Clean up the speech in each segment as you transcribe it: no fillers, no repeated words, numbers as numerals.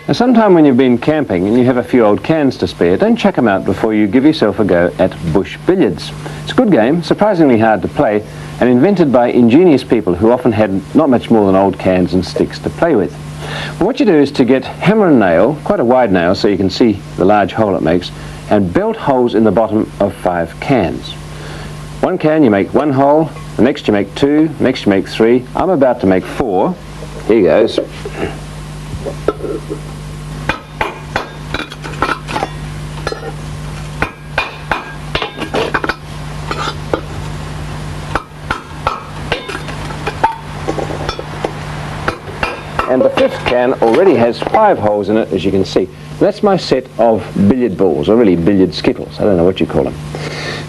Now, sometime when you've been camping and you have a few old cans to spare, don't chuck them out before you give yourself a go at bush billiards. It's a good game, surprisingly hard to play, and invented by ingenious people who often had not much more than old cans and sticks to play with. Well, what you do is to get hammer and nail, quite a wide nail so you can see the large hole it makes, and belt holes in the bottom of 5 cans. One can you make 1 hole, the next you make 2, next you make 3. I'm about to make 4. Here goes. And the 5th can already has 5 holes in it, as you can see. That's my set of billiard balls, or really billiard skittles. I don't know what you call them.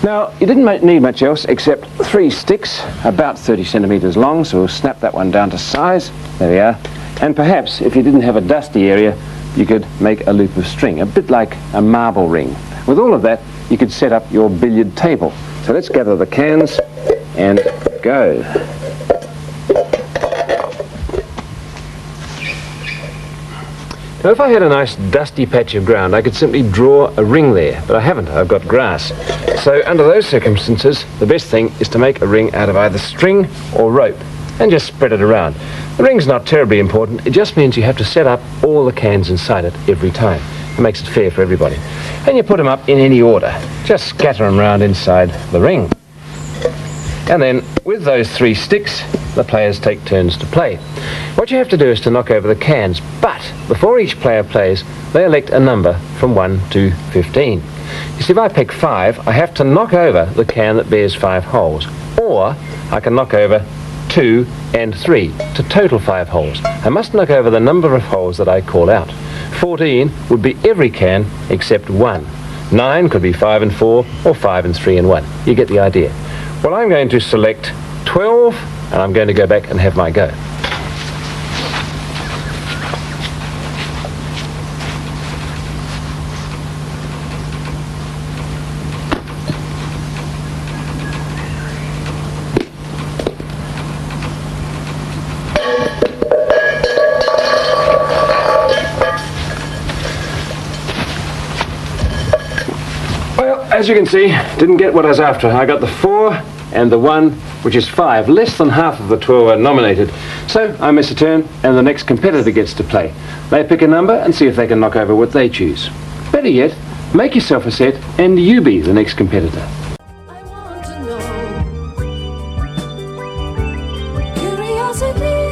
Now, you didn't need much else except 3 sticks, about 30 centimetres long, so we'll snap that one down to size. There we are. And perhaps, if you didn't have a dusty area, you could make a loop of string, a bit like a marble ring. With all of that, you could set up your billiard table. So let's gather the cans and go. Now, if I had a nice dusty patch of ground, I could simply draw a ring there, but I haven't. I've got grass. So under those circumstances, the best thing is to make a ring out of either string or rope and just spread it around. The ring's not terribly important. It just means you have to set up all the cans inside it every time. It makes it fair for everybody. And you put them up in any order. Just scatter them around inside the ring. And then, with those 3 sticks, the players take turns to play. What you have to do is to knock over the cans, but before each player plays, they elect a number from 1 to 15. You see, if I pick 5, I have to knock over the can that bears 5 holes, or I can knock over 2 and 3 to total 5 holes. I must knock over the number of holes that I call out. 14 would be every can except 1. 9 could be 5 and 4, or 5 and 3 and 1. You get the idea. Well, I'm going to select 12, and I'm going to go back and have my go. Well, as you can see, didn't get what I was after. I got the 4 and the 1, which is 5. Less than half of the 12 are nominated. So I miss a turn, and the next competitor gets to play. They pick a number and see if they can knock over what they choose. Better yet, make yourself a set, and you be the next competitor. I want to know. Curiosity.